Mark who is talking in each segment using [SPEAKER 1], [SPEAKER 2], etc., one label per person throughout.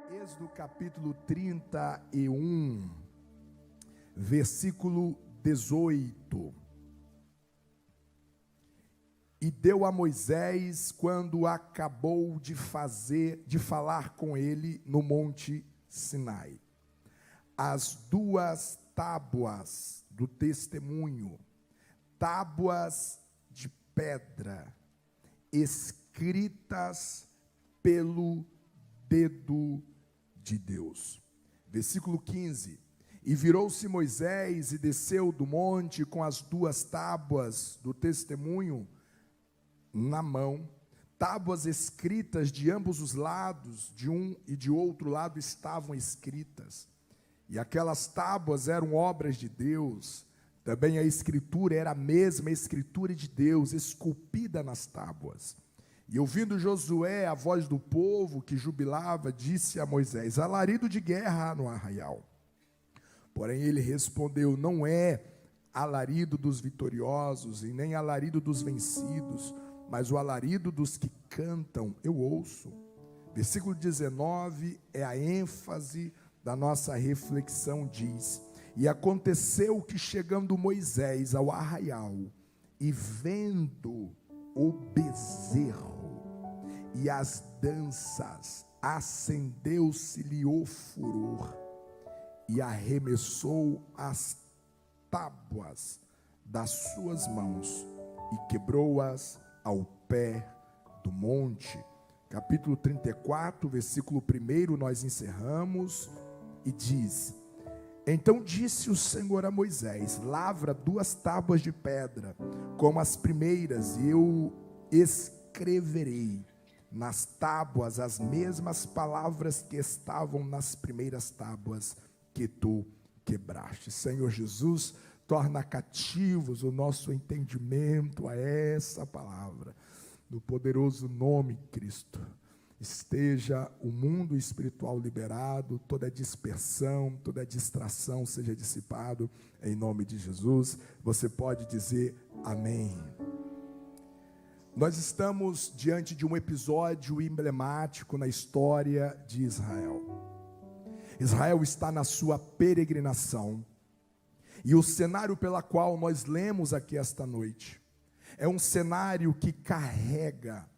[SPEAKER 1] Êxodo capítulo 31, versículo 18. E deu a Moisés, quando acabou de falar com ele no monte Sinai, as duas tábuas do testemunho, tábuas de pedra, escritas pelo dedo de Deus. Versículo 15. E virou-se Moisés e desceu do monte com as duas tábuas do testemunho na mão, tábuas escritas de ambos os lados, de um e de outro lado estavam escritas. E aquelas tábuas eram obras de Deus. Também a escritura era a mesma escritura de Deus, esculpida nas tábuas. E ouvindo Josué a voz do povo que jubilava, disse a Moisés: alarido de guerra no arraial. Porém ele respondeu: não é alarido dos vitoriosos e nem alarido dos vencidos, mas o alarido dos que cantam eu ouço. Versículo 19 é a ênfase da nossa reflexão, diz: e aconteceu que chegando Moisés ao arraial e vendo o bezerro e as danças, acendeu-se-lhe o furor e arremessou as tábuas das suas mãos e quebrou-as ao pé do monte. Capítulo 34, versículo 1, nós encerramos e diz: então disse o Senhor a Moisés: lavra duas tábuas de pedra, como as primeiras, e eu escreverei nas tábuas as mesmas palavras que estavam nas primeiras tábuas que tu quebraste. Senhor Jesus, torna cativos o nosso entendimento a essa palavra, no poderoso nome Cristo. Esteja o mundo espiritual liberado, toda dispersão, toda distração seja dissipado, em nome de Jesus. Você pode dizer amém. Nós estamos diante de um episódio emblemático na história de Israel. Israel está na sua peregrinação, e o cenário pela qual nós lemos aqui esta noite é um cenário que carrega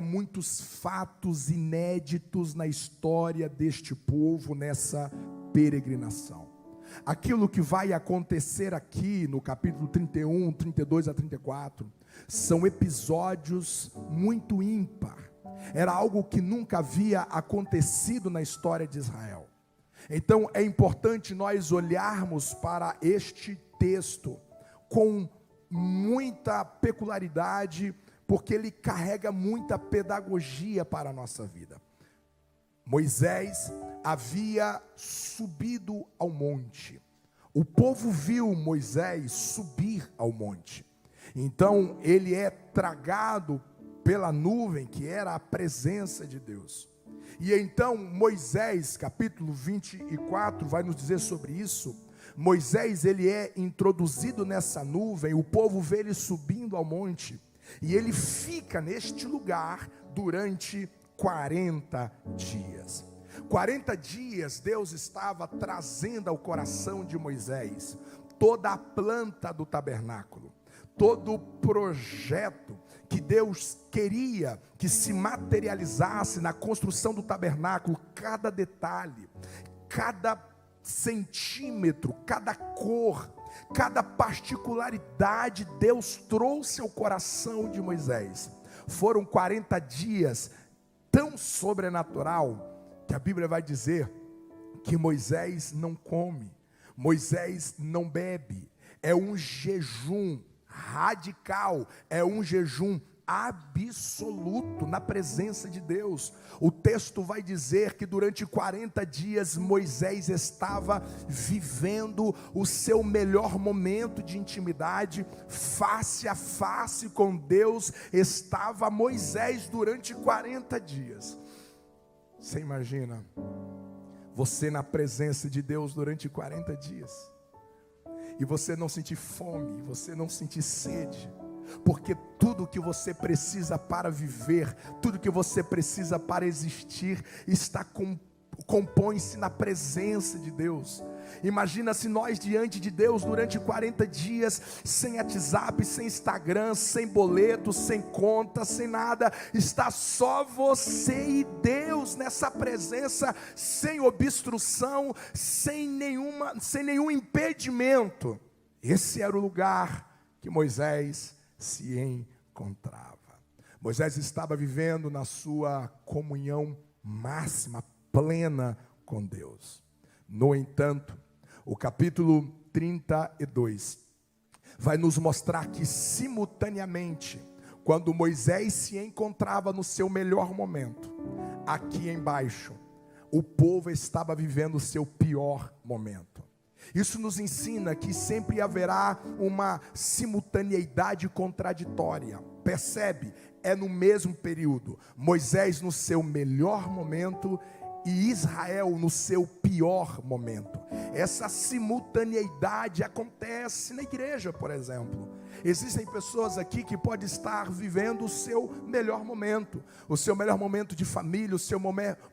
[SPEAKER 1] muitos fatos inéditos na história deste povo nessa peregrinação. Aquilo que vai acontecer aqui no capítulo 31, 32 a 34, são episódios muito ímpar. Era algo que nunca havia acontecido na história de Israel. Então é importante nós olharmos para este texto com muita peculiaridade, porque ele carrega muita pedagogia para a nossa vida. Moisés havia subido ao monte. O povo viu Moisés subir ao monte. Então ele é tragado pela nuvem, que era a presença de Deus. E então Moisés, capítulo 24, vai nos dizer sobre isso. Moisés, ele é introduzido nessa nuvem, o povo vê ele subindo ao monte, e ele fica neste lugar durante 40 dias. 40 dias Deus estava trazendo ao coração de Moisés toda a planta do tabernáculo, todo o projeto que Deus queria que se materializasse na construção do tabernáculo. Cada detalhe, cada centímetro, cada cor, cada particularidade Deus trouxe ao coração de Moisés. Foram 40 dias tão sobrenatural que a Bíblia vai dizer que Moisés não come, Moisés não bebe. É um jejum radical, é um jejum absoluto na presença de Deus. O texto vai dizer que durante 40 dias Moisés estava vivendo o seu melhor momento de intimidade, face a face com Deus. Estava Moisés durante 40 dias. Você imagina você na presença de Deus durante 40 dias, e você não sentir fome, você não sentir sede, porque Tudo que você precisa para viver, tudo que você precisa para existir, compõe-se na presença de Deus. Imagina se nós diante de Deus durante 40 dias, sem WhatsApp, sem Instagram, sem boleto, sem conta, sem nada, está só você e Deus nessa presença, sem obstrução, sem nenhum impedimento. Esse era o lugar que Moisés se encontrava. Moisés estava vivendo na sua comunhão máxima, plena com Deus. No entanto, o capítulo 32 vai nos mostrar que simultaneamente, quando Moisés se encontrava no seu melhor momento, aqui embaixo, o povo estava vivendo o seu pior momento. Isso nos ensina que sempre haverá uma simultaneidade contraditória. Percebe? É no mesmo período. Moisés no seu melhor momento e Israel no seu pior momento. Essa simultaneidade acontece na igreja, por exemplo. Existem pessoas aqui que podem estar vivendo o seu melhor momento de família, o seu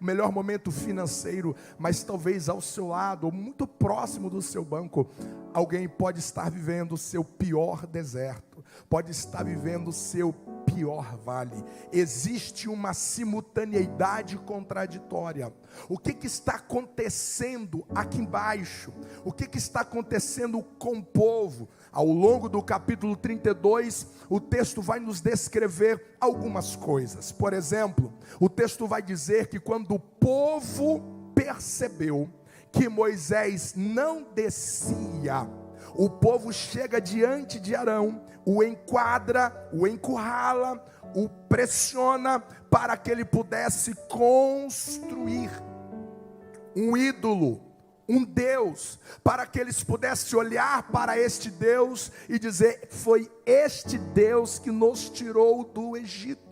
[SPEAKER 1] melhor momento financeiro, mas talvez ao seu lado, ou muito próximo do seu banco, alguém pode estar vivendo o seu pior deserto, pode estar vivendo o seu pior vale. Existe uma simultaneidade contraditória. O que está acontecendo aqui embaixo? O que está acontecendo com o povo? Ao longo do capítulo 32, o texto vai nos descrever algumas coisas. Por exemplo, o texto vai dizer que quando o povo percebeu que Moisés não descia, o povo chega diante de Arão, o enquadra, o encurrala, o pressiona para que ele pudesse construir um ídolo, um Deus, para que eles pudessem olhar para este Deus e dizer: foi este Deus que nos tirou do Egito.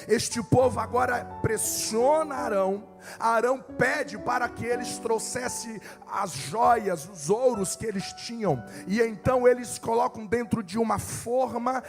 [SPEAKER 1] Este povo agora pressiona Arão. Arão pede para que eles trouxessem as joias, os ouros que eles tinham, e então eles colocam dentro de uma forma,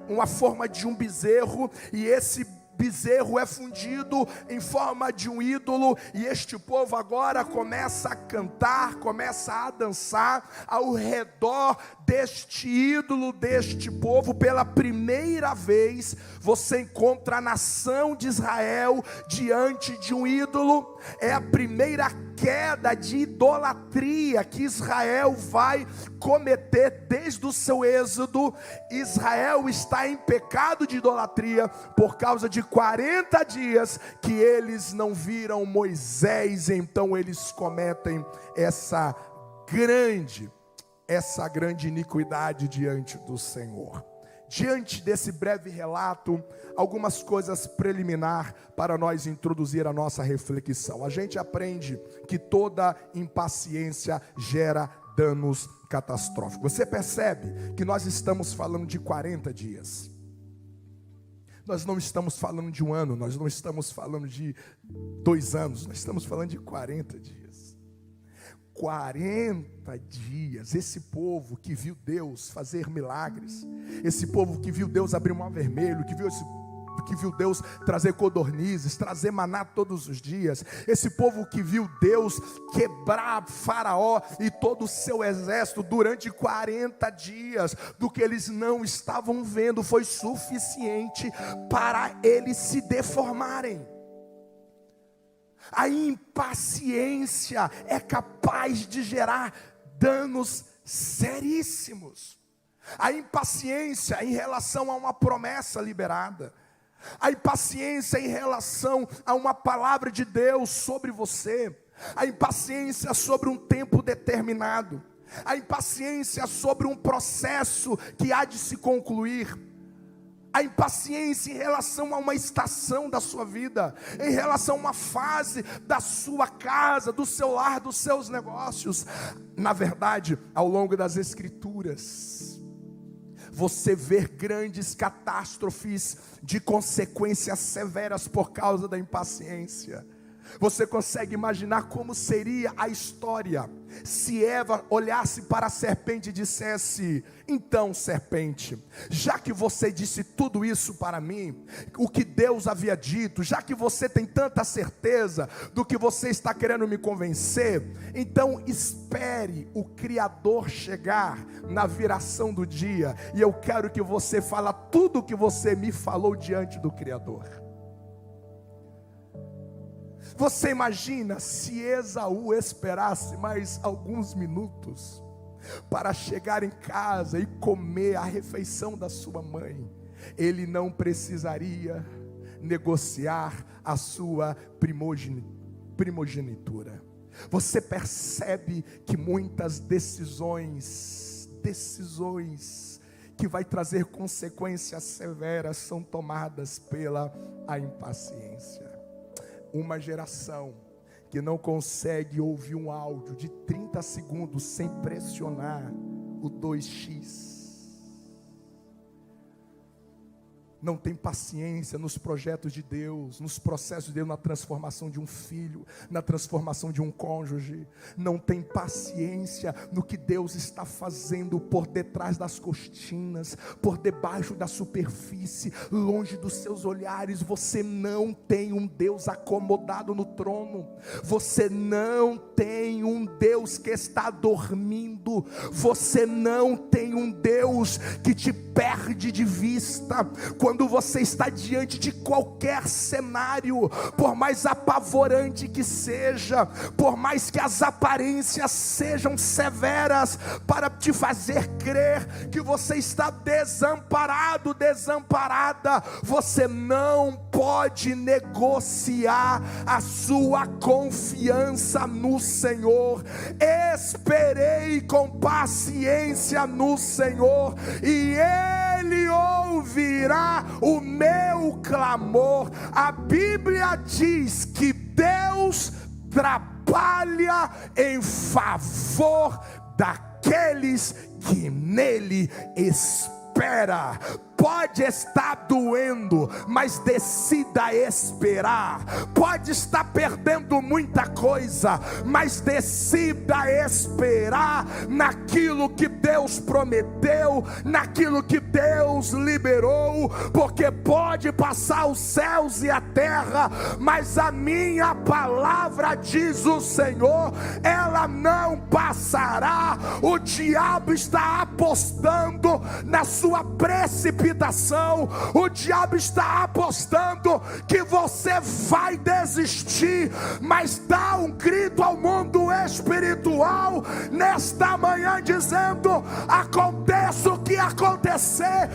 [SPEAKER 1] uma forma de um bezerro, e esse bezerro é fundido em forma de um ídolo, e este povo agora começa a cantar, começa a dançar ao redor deste ídolo, deste povo. Pela primeira vez você encontra a nação de Israel diante de um ídolo. É a primeira queda de idolatria que Israel vai cometer desde o seu êxodo. Israel está em pecado de idolatria por causa de 40 dias que eles não viram Moisés. Então eles cometem essa grande iniquidade diante do Senhor. Diante desse breve relato, algumas coisas preliminar para nós introduzir a nossa reflexão. A gente aprende que toda impaciência gera danos catastróficos. Você percebe que nós estamos falando de 40 dias. Nós não estamos falando de um ano, nós não estamos falando de 2 anos, nós estamos falando de 40 dias. 40 dias, esse povo que viu Deus fazer milagres, esse povo que viu Deus abrir o mar vermelho, que viu Deus trazer codornizes, trazer maná todos os dias, esse povo que viu Deus quebrar Faraó e todo o seu exército durante 40 dias, do que eles não estavam vendo foi suficiente para eles se deformarem. A impaciência é capaz de gerar danos seríssimos. A impaciência em relação a uma promessa liberada. A impaciência em relação a uma palavra de Deus sobre você. A impaciência sobre um tempo determinado. A impaciência sobre um processo que há de se concluir. A impaciência em relação a uma estação da sua vida, em relação a uma fase da sua casa, do seu lar, dos seus negócios. Na verdade, ao longo das Escrituras, você vê grandes catástrofes de consequências severas por causa da impaciência. Você consegue imaginar como seria a história se Eva olhasse para a serpente e dissesse: então, serpente, já que você disse tudo isso para mim, o que Deus havia dito, já que você tem tanta certeza do que você está querendo me convencer, então espere o Criador chegar na viração do dia, e eu quero que você fale tudo o que você me falou diante do Criador. Você imagina se Esaú esperasse mais alguns minutos para chegar em casa e comer a refeição da sua mãe? Ele não precisaria negociar a sua primogenitura. Você percebe que muitas decisões que vai trazer consequências severas são tomadas pela impaciência. Uma geração que não consegue ouvir um áudio de 30 segundos sem pressionar o 2x. Não tem paciência nos projetos de Deus, nos processos de Deus, na transformação de um filho, na transformação de um cônjuge. Não tem paciência no que Deus está fazendo por detrás das cortinas, por debaixo da superfície, longe dos seus olhares. Você não tem um Deus acomodado no trono. Você não tem um Deus que está dormindo. Você não tem um Deus que te perde de vista. Quando você está diante de qualquer cenário, por mais apavorante que seja, por mais que as aparências sejam severas para te fazer crer que você está desamparado, desamparada, você não pode negociar a sua confiança no Senhor. Esperei com paciência no Senhor, e Ele ouvirá o meu clamor. A Bíblia diz que Deus trabalha em favor daqueles que nele esperam. Pode estar doendo, mas decida esperar. Pode estar perdendo muita coisa, mas decida esperar naquilo que Deus prometeu, naquilo que Deus liberou, porque pode passar os céus e a terra, mas a minha palavra, diz o Senhor, ela não passará. O diabo está apostando na sua precipitação. O diabo está apostando que você vai desistir, mas dá um grito ao mundo espiritual nesta manhã dizendo: aconteça o que acontecer,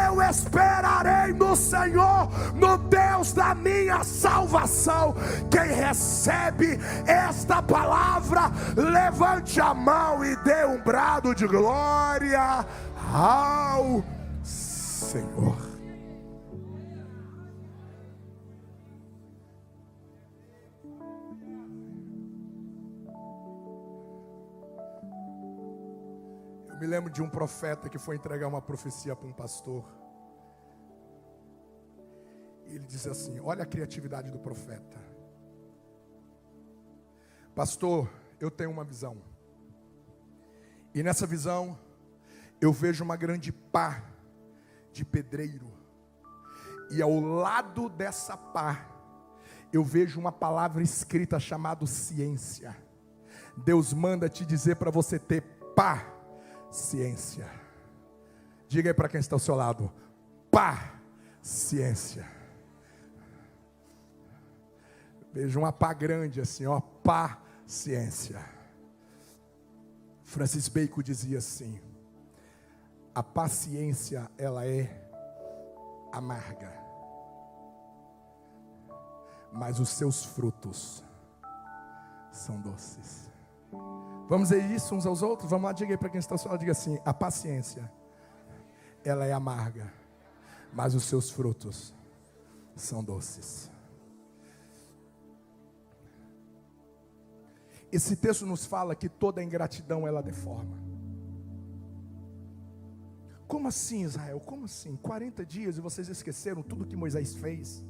[SPEAKER 1] eu esperarei no Senhor, no Deus da minha salvação. Quem recebe esta palavra, levante a mão e dê um brado de glória ao Senhor. Eu me lembro de um profeta que foi entregar uma profecia para um pastor. E ele diz assim: olha a criatividade do profeta. Pastor, eu tenho uma visão. E nessa visão eu vejo uma grande pá de pedreiro, e ao lado dessa pá eu vejo uma palavra escrita chamada ciência. Deus manda te dizer para você ter paciência. Diga aí para quem está ao seu lado: paciência. Veja uma pá grande assim, ó, paciência. Francis Bacon dizia assim: a paciência, ela é amarga, mas os seus frutos são doces. Vamos dizer isso uns aos outros? Vamos lá, diga aí para quem está ao seu lado, diga assim: a paciência, ela é amarga, mas os seus frutos são doces. Esse texto nos fala que toda ingratidão ela deforma. Como assim, Israel? Como assim? 40 dias e vocês esqueceram tudo que Moisés fez?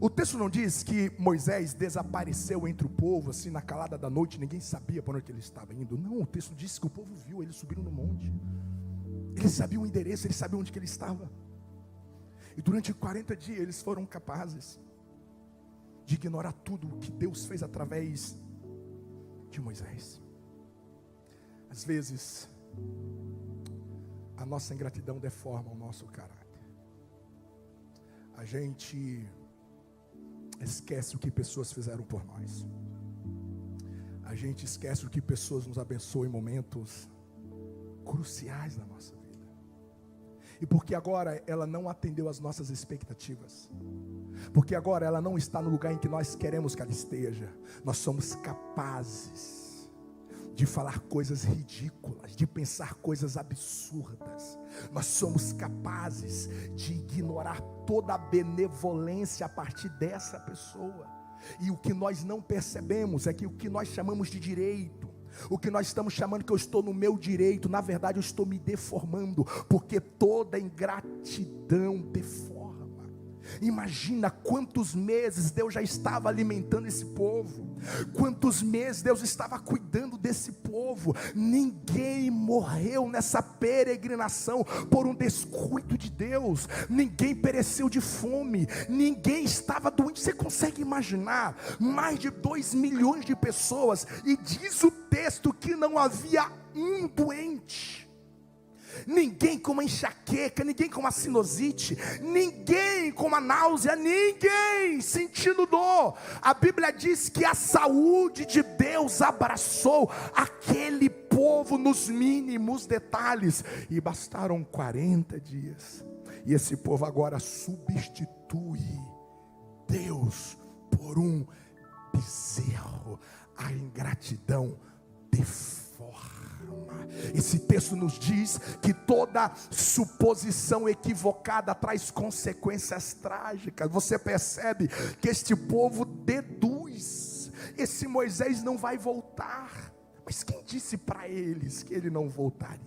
[SPEAKER 1] O texto não diz que Moisés desapareceu entre o povo, assim, na calada da noite, ninguém sabia para onde ele estava indo. Não, o texto diz que o povo viu eles subindo no monte. Eles sabiam o endereço, eles sabiam onde que ele estava. E durante 40 dias eles foram capazes de ignorar tudo o que Deus fez através de Moisés. Às vezes, a nossa ingratidão deforma o nosso caráter. A gente esquece o que pessoas fizeram por nós. A gente esquece o que pessoas nos abençoam em momentos cruciais da nossa vida. E porque agora ela não atendeu às nossas expectativas, porque agora ela não está no lugar em que nós queremos que ela esteja, nós somos capazes de falar coisas ridículas, de pensar coisas absurdas. Nós somos capazes de ignorar toda a benevolência a partir dessa pessoa. E o que nós não percebemos é que o que nós chamamos de direito, o que nós estamos chamando que eu estou no meu direito, na verdade eu estou me deformando, porque toda ingratidão deforma. Imagina quantos meses Deus já estava alimentando esse povo, quantos meses Deus estava cuidando desse povo. Ninguém morreu nessa peregrinação por um descuido de Deus, ninguém pereceu de fome, ninguém estava doente. Você consegue imaginar? Mais de 2 milhões de pessoas, e diz o texto que não havia um doente. Ninguém com uma enxaqueca, ninguém com uma sinusite, ninguém com uma náusea, ninguém sentindo dor. A Bíblia diz que a saúde de Deus abraçou aquele povo nos mínimos detalhes. E bastaram 40 dias. E esse povo agora substitui Deus por um bezerro. A ingratidão deforma. Esse texto nos diz que toda suposição equivocada traz consequências trágicas. Você percebe que este povo deduz: esse Moisés não vai voltar. Mas quem disse para eles que ele não voltaria?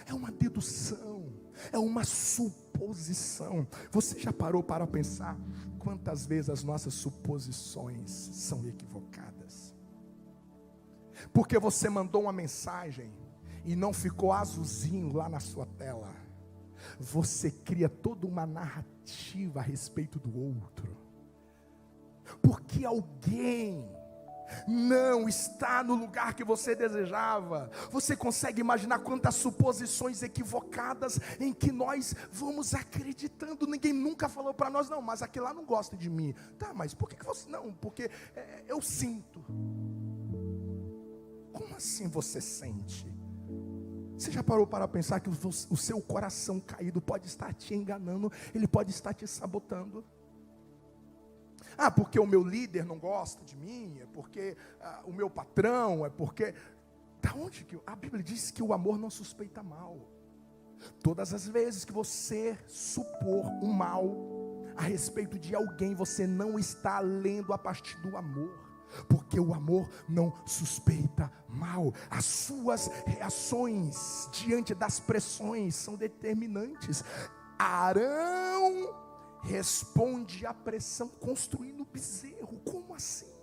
[SPEAKER 1] É uma dedução, é uma suposição. Você já parou para pensar quantas vezes as nossas suposições são equivocadas? Porque você mandou uma mensagem e não ficou azulzinho lá na sua tela, você cria toda uma narrativa a respeito do outro. Porque alguém não está no lugar que você desejava. Você consegue imaginar quantas suposições equivocadas em que nós vamos acreditando? Ninguém nunca falou para nós: não, mas aquele lá não gosta de mim. Tá, mas por que você não? Porque eu sinto. Como assim você sente? Você já parou para pensar que o seu coração caído pode estar te enganando? Ele pode estar te sabotando. Ah, porque o meu líder não gosta de mim, é porque o meu patrão, é porque... Da onde que... A Bíblia diz que o amor não suspeita mal. Todas as vezes que você supor um mal a respeito de alguém, você não está lendo a partir do amor. Porque o amor não suspeita mal. As suas reações diante das pressões são determinantes. Arão responde à pressão construindo bezerro. Como assim?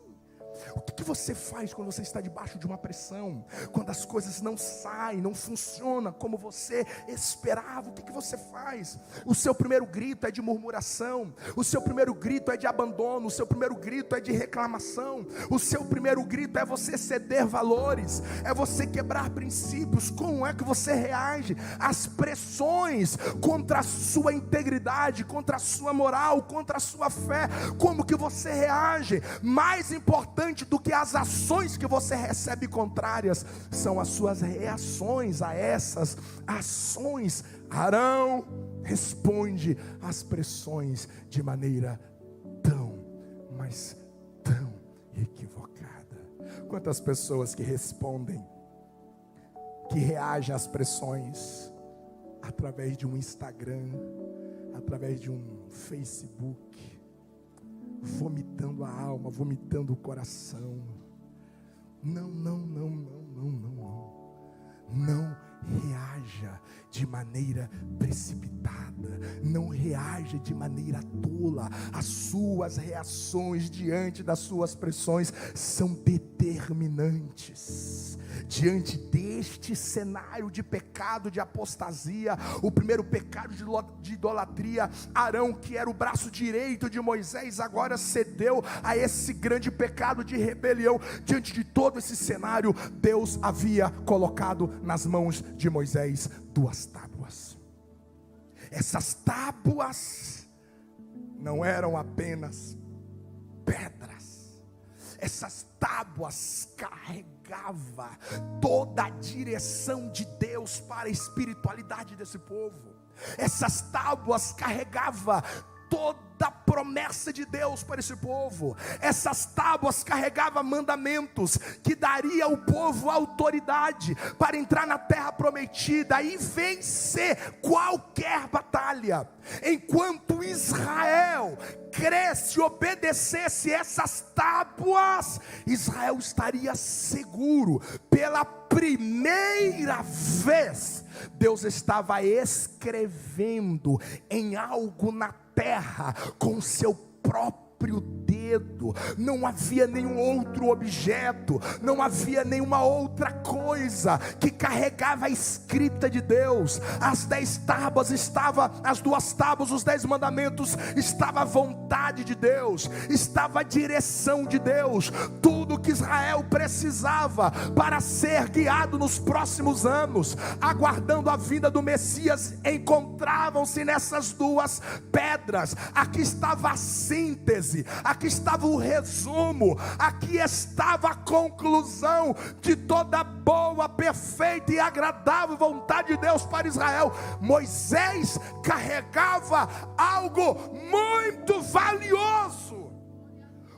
[SPEAKER 1] O que você faz quando você está debaixo de uma pressão? Quando as coisas não saem, não funcionam como você esperava, o que você faz? O seu primeiro grito é de murmuração, o seu primeiro grito é de abandono, o seu primeiro grito é de reclamação, o seu primeiro grito é você ceder valores, é você quebrar princípios. Como é que você reage às pressões contra a sua integridade, contra a sua moral, contra a sua fé? Como que você reage? Mais importante do que as ações que você recebe contrárias são as suas reações a essas ações. Arão responde às pressões de maneira tão, mas tão equivocada. Quantas pessoas que respondem, que reagem às pressões através de um Instagram, através de um Facebook, vomitando a alma, vomitando o coração. Não reaja de maneira precipitada, não reaja de maneira tola. As suas reações diante das suas pressões são determinantes. Diante deste cenário de pecado, de apostasia, o primeiro pecado de idolatria, Arão, que era o braço direito de Moisés, agora cedeu a esse grande pecado de rebelião. Diante de todo esse cenário, Deus havia colocado nas mãos de Moisés 2 tábuas. Essas tábuas não eram apenas pedras, essas tábuas carregavam toda a direção de Deus para a espiritualidade desse povo. Essas tábuas carregavam toda a promessa de Deus para esse povo. Essas tábuas carregavam mandamentos que daria ao povo autoridade para entrar na terra prometida e vencer qualquer batalha. Enquanto Israel cresce, obedecesse essas tábuas, Israel estaria seguro. Pela primeira vez, Deus estava escrevendo em algo na terra com seu próprio dedo. Não havia nenhum outro objeto, não havia nenhuma outra coisa que carregava a escrita de Deus. As 10 tábuas estavam, as 2 tábuas, os 10 mandamentos, estava a vontade de Deus, estava a direção de Deus. Tudo que Israel precisava para ser guiado nos próximos anos, aguardando a vinda do Messias, encontravam-se nessas 2 pedras. Aqui estava a síntese, aqui estava o resumo, aqui estava a conclusão de toda boa, perfeita e agradável vontade de Deus para Israel. Moisés carregava algo muito valioso.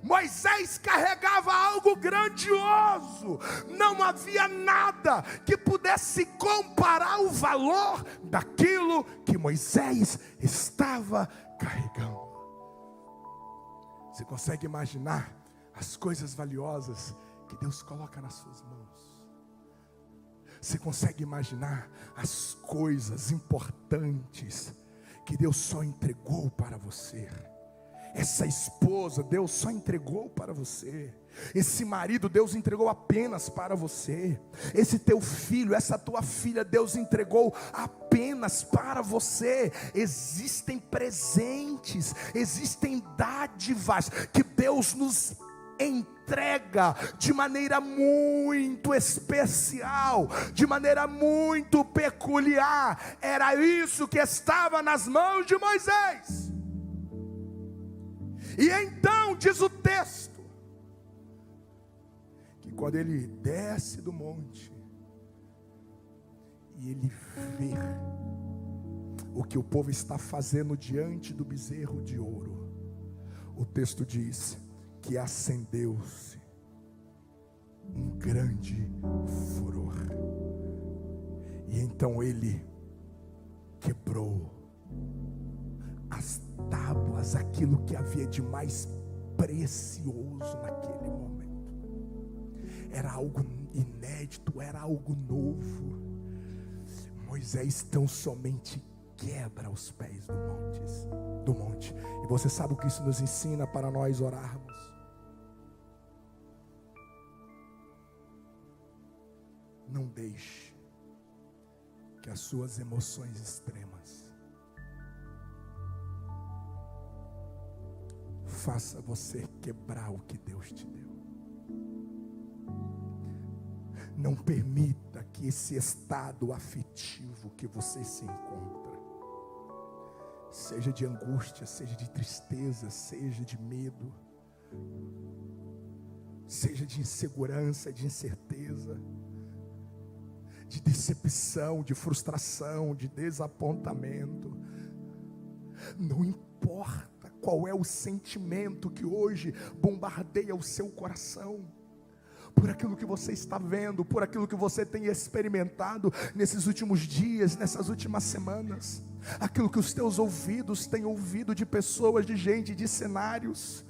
[SPEAKER 1] Moisés carregava algo grandioso. Não havia nada que pudesse comparar o valor daquilo que Moisés estava carregando. Você consegue imaginar as coisas valiosas que Deus coloca nas suas mãos? Você consegue imaginar as coisas importantes que Deus só entregou para você? Essa esposa Deus só entregou para você. Esse marido Deus entregou apenas para você. Esse teu filho, essa tua filha Deus entregou apenas para você. Existem presentes, existem dádivas que Deus nos entrega de maneira muito especial, de maneira muito peculiar. Era isso que estava nas mãos de Moisés. E então diz o texto que quando ele desce do monte e ele vê o que o povo está fazendo diante do bezerro de ouro, o texto diz que acendeu-se um grande furor. E então ele quebrou as tábuas, aquilo que havia de mais precioso naquele momento. Era algo inédito, era algo novo. Moisés tão somente quebra os pés do monte. E você sabe o que isso nos ensina para nós orarmos? Não deixe que as suas emoções extremas faça você quebrar o que Deus te deu. Não permita que esse estado afetivo que você se encontra, seja de angústia, seja de tristeza, seja de medo, seja de insegurança, de incerteza, de decepção, de frustração, de desapontamento, não importa qual é o sentimento que hoje bombardeia o seu coração, por aquilo que você está vendo, por aquilo que você tem experimentado nesses últimos dias, nessas últimas semanas, aquilo que os teus ouvidos têm ouvido de pessoas, de gente, de cenários.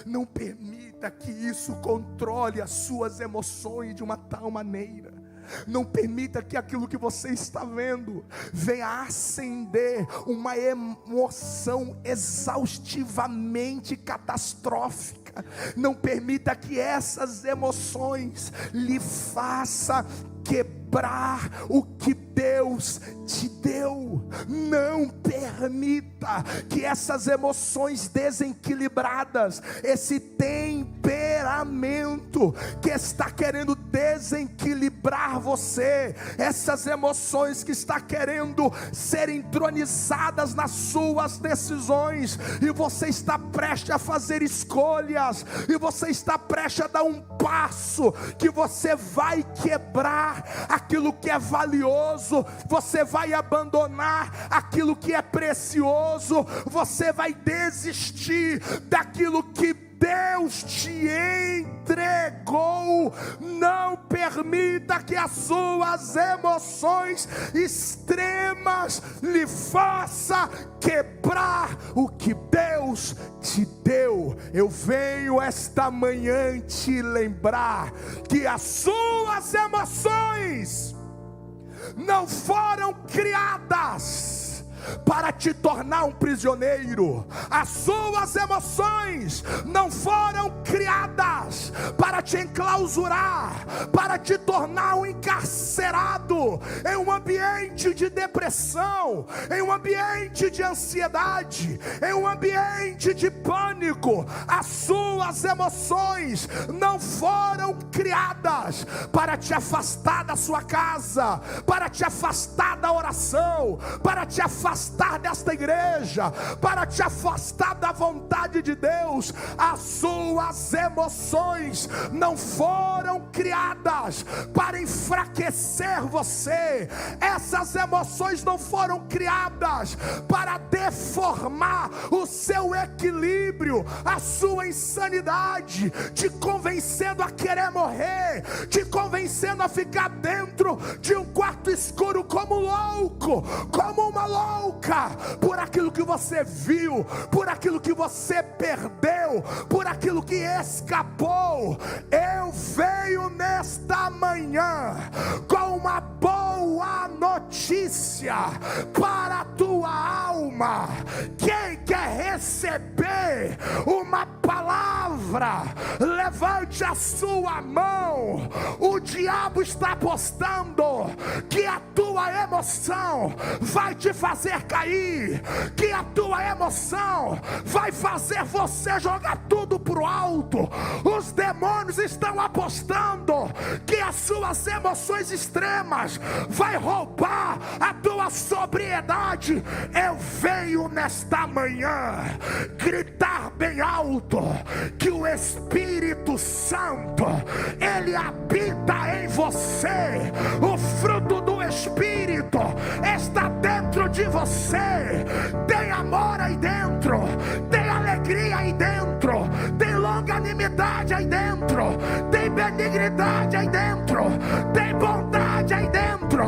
[SPEAKER 1] Não permita que isso controle as suas emoções de uma tal maneira Não permita que aquilo que você está vendo venha acender uma emoção exaustivamente catastrófica. Não permita que essas emoções lhe façam quebrar o que Deus te deu. Não permita que essas emoções desequilibradas, esse temperamento que está querendo desequilibrar você, essas emoções que está querendo ser entronizadas nas suas decisões, e você está prestes a fazer escolhas, e você está prestes a dar um passo que você vai quebrar aquilo que é valioso, você vai abandonar aquilo que é precioso, você vai desistir daquilo que Deus te entregou. Não permita que as suas emoções extremas lhe façam quebrar o que Deus te deu. Eu venho esta manhã te lembrar que as suas emoções não foram criadas para te tornar um prisioneiro. As suas emoções não foram criadas para te enclausurar, para te tornar um encarcerado em um ambiente de depressão, em um ambiente de ansiedade, em um ambiente de pânico. As suas emoções não foram criadas para te afastar da sua casa, para te afastar da oração, para te afastar desta igreja, para te afastar da vontade de Deus. As suas emoções não foram criadas para enfraquecer você. Essas emoções não foram criadas para deformar o seu equilíbrio, a sua insanidade, te convencendo a querer morrer, te convencendo a ficar dentro de um quarto escuro como louco, como uma louca, por aquilo que você viu, por aquilo que você perdeu, por aquilo que escapou. Eu venho nesta manhã com uma boa notícia para a tua alma. Quem quer receber uma palavra, levante a sua mão. O diabo está apostando que a tua emoção vai te fazer cair, que a tua emoção vai fazer você jogar tudo pro alto. Os demônios estão apostando que as suas emoções extremas vai roubar a tua sobriedade. Eu venho nesta manhã gritar bem alto que o Espírito Santo, ele habita em você. O fruto do Espírito está dentro de você. Tem amor aí dentro, tem alegria aí dentro, tem longanimidade aí dentro, tem benignidade aí dentro, tem bondade aí dentro,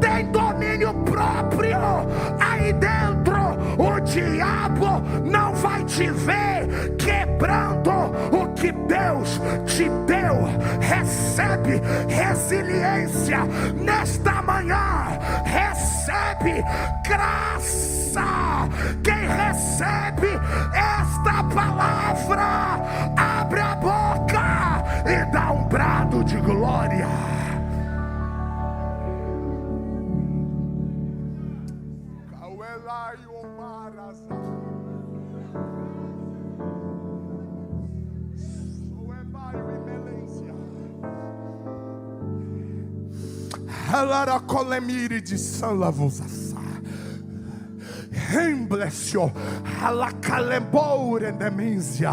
[SPEAKER 1] tem domínio próprio aí dentro. O diabo não vai te ver quebrando o que Deus te deu. Recebe resiliência nesta manhã, recebe graça. Quem recebe esta palavra, abre a boca e dá um brado de glória. Alara colemire de Sanlavusasa. Remblesio, alacalembore demência.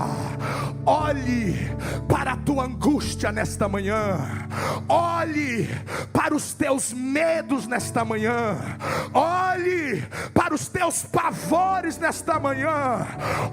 [SPEAKER 1] Olhe para a tua angústia nesta manhã. Olhe para os teus medos nesta manhã. Olhe para os teus pavores nesta manhã.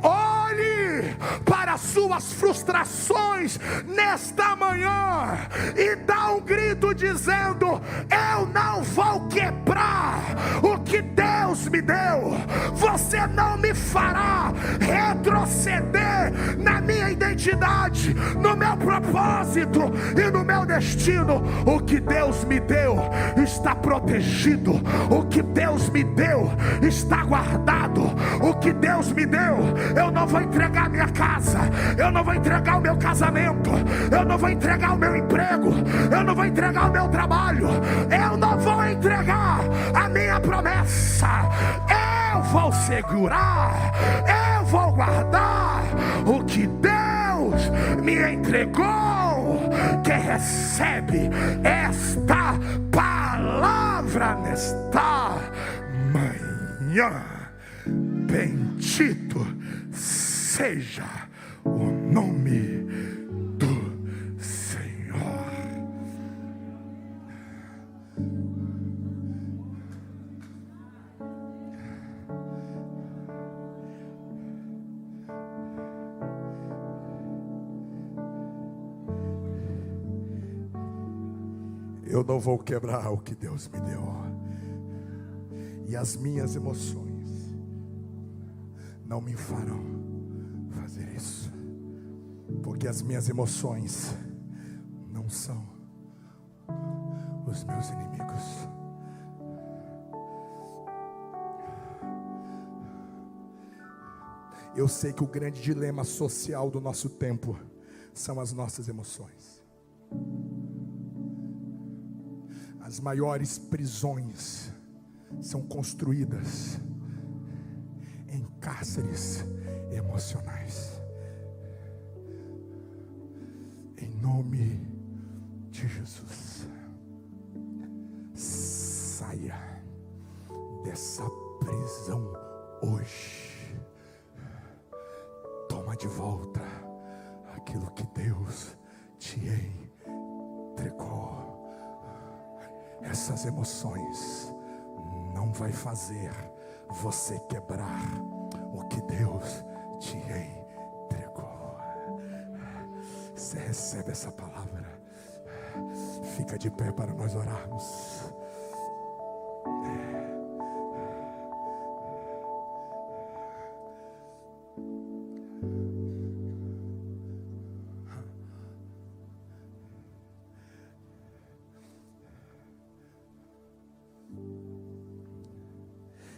[SPEAKER 1] Olhe para as suas frustrações nesta manhã e dá um grito dizendo: eu não vou quebrar o que Deus me deu. Você não me fará retroceder na minha identidade, no meu propósito e no meu destino. O que Deus me
[SPEAKER 2] deu está protegido. O que Deus me deu está guardado. O que Deus me deu, eu não vou entregar minha casa, eu não vou entregar o meu casamento, eu não vou entregar o meu emprego, eu não vou entregar o meu trabalho, eu não vou entregar a minha promessa. Eu vou segurar, eu vou guardar o que Deus me entregou. Quem recebe esta palavra nesta manhã, bendito seja o nome do Senhor. Eu não vou quebrar o que Deus me deu. E as minhas emoções não me farão fazer isso. Porque as minhas emoções não são os meus inimigos. Eu sei que o grande dilema social do nosso tempo são as nossas emoções. As maiores prisões são construídas em cárceres emocionais. Em nome de Jesus, saia dessa prisão hoje. Toma de volta aquilo que Deus te entregou. Essas emoções não vai fazer você quebrar o que Deus te entregou. Você recebe essa palavra? Fica de pé para nós orarmos.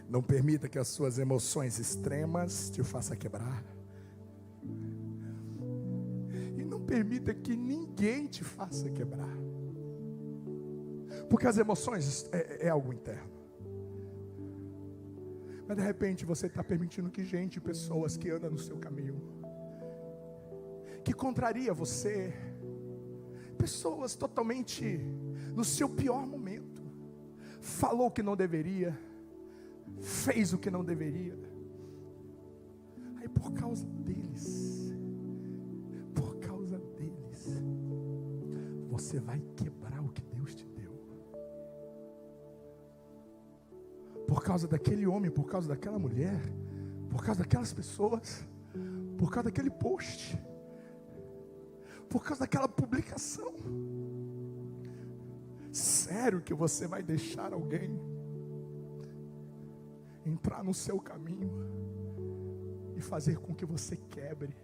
[SPEAKER 2] Não permita que as suas emoções extremas te façam quebrar. E não permita que ninguém te faça quebrar. Porque as emoções é algo interno. Mas de repente você está permitindo que gente, pessoas que andam no seu caminho, que contraria você, pessoas totalmente no seu pior momento, falou o que não deveria, fez o que não deveria. Aí por causa deles, você vai quebrar o que Deus te deu. Por causa daquele homem, por causa daquela mulher, por causa daquelas pessoas, por causa daquele post, por causa daquela publicação. Sério que você vai deixar alguém entrar no seu caminho e fazer com que você quebre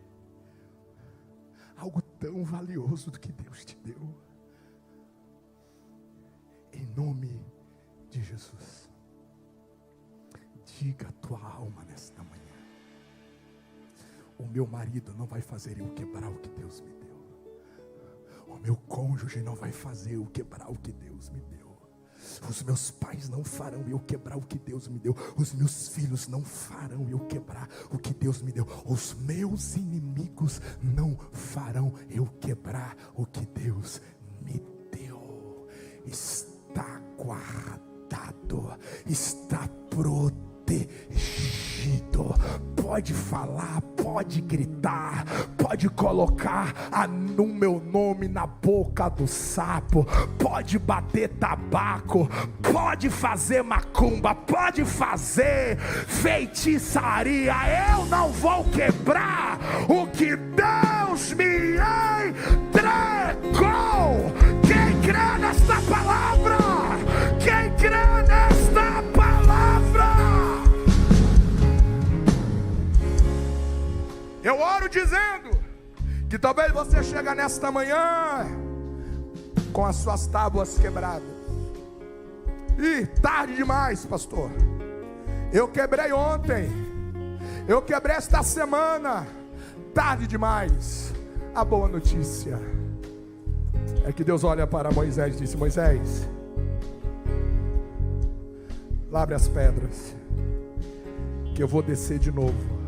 [SPEAKER 2] algo tão valioso do que Deus te deu? Em nome de Jesus, diga a tua alma nesta manhã: o meu marido não vai fazer eu quebrar o que Deus me deu. O meu cônjuge não vai fazer eu quebrar o que Deus me deu. Os meus pais não farão eu quebrar o que Deus me deu. Os meus filhos não farão eu quebrar o que Deus me deu. Os meus inimigos não farão eu quebrar o que Deus me deu. Está guardado, está protegido. Pode falar, pode gritar, pode colocar no meu nome na boca do sapo, pode bater tabaco, pode fazer macumba, pode fazer feitiçaria. Eu não vou quebrar o que Deus me entregou. Quem crê nesta palavra? Quem crê nesta palavra? Eu oro dizendo que talvez você chegue nesta manhã com as suas tábuas quebradas.
[SPEAKER 1] Ih, tarde demais, pastor. Eu quebrei ontem. Eu quebrei esta semana. Tarde demais. A boa notícia é que Deus olha para Moisés e disse: Moisés, abre as pedras, que eu vou descer de novo.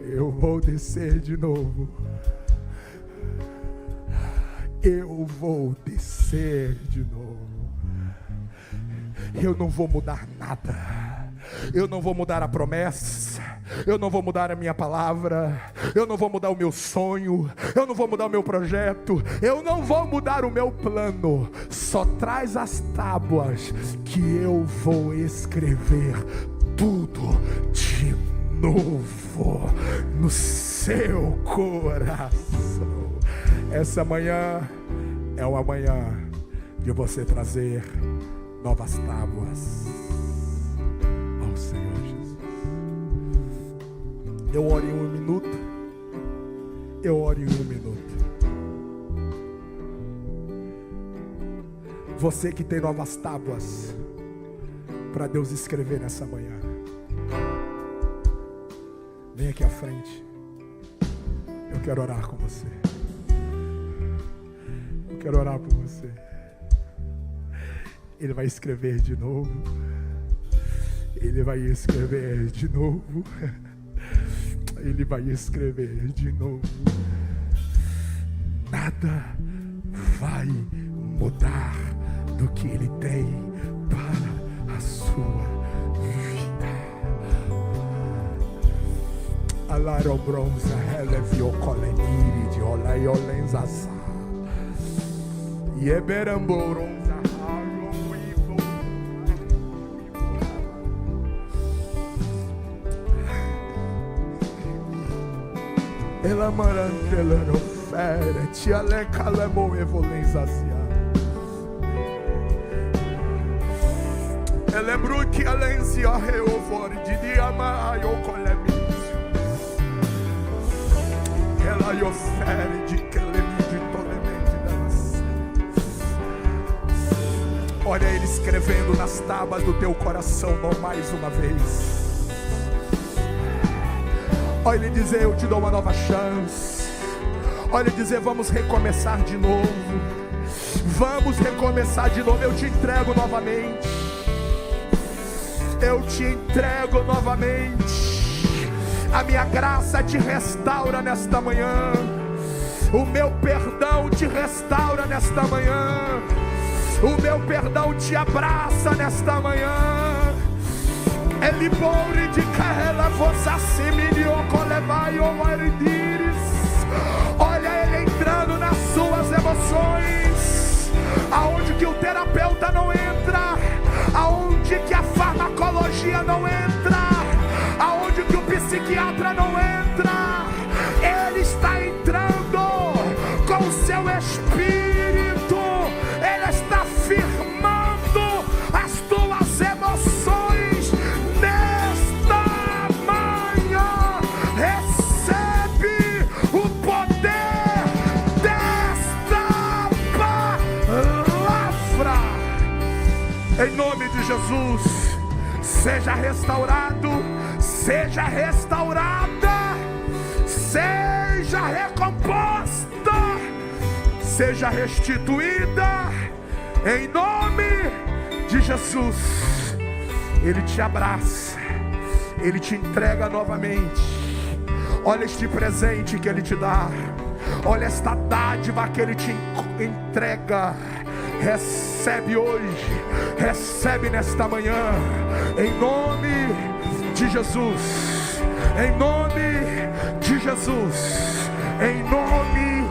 [SPEAKER 1] Eu vou descer de novo. Eu vou descer de novo. Eu não vou mudar nada. Eu não vou mudar a promessa. Eu não vou mudar a minha palavra. Eu não vou mudar o meu sonho. Eu não vou mudar o meu projeto. Eu não vou mudar o meu plano. Só traz as tábuas que eu vou escrever tudo de novo no seu coração. Essa manhã é uma manhã de você trazer novas tábuas ao Senhor Jesus. Eu oro em 1 minuto. Eu oro em 1 minuto. Você que tem novas tábuas para Deus escrever nessa manhã, vem aqui à frente. Eu quero orar com você. Eu quero orar por você. Ele vai escrever de novo. Ele vai escrever de novo. Ele vai escrever de novo. Nada vai mudar do que Ele tem para a sua vida. Alaro bronza, relevio coleniri de olaiolenzaza. Yeberamboronza. Ela marantela no fere, ti aleca lemo evolenzazia. Ela bruki alenzia reovori de diama ayo colemis. Ela yo fere de kelemi de tolemente das. Olha Ele escrevendo nas tábuas do teu coração mais uma vez. Olha Ele dizer: eu te dou uma nova chance. Olha Ele dizer: vamos recomeçar de novo. Vamos recomeçar de novo. Eu te entrego novamente. Eu te entrego novamente. A minha graça te restaura nesta manhã. O meu perdão te restaura nesta manhã. O meu perdão te abraça nesta manhã. Ele pode de carrela vossa semelho colevai ou aridires. Olha Ele entrando nas suas emoções, aonde que o terapeuta não entra, aonde que a farmacologia não entra, aonde que o psiquiatra não entra. Ele está entrando com o seu espírito. Ele está firmando as tuas emoções. Em nome de Jesus, seja restaurado, seja restaurada, seja recomposta, seja restituída, em nome de Jesus. Ele te abraça, Ele te entrega novamente. Olha este presente que Ele te dá, olha esta dádiva que Ele te entrega. Recebe hoje, recebe nesta manhã, em nome de Jesus, em nome de Jesus, em nome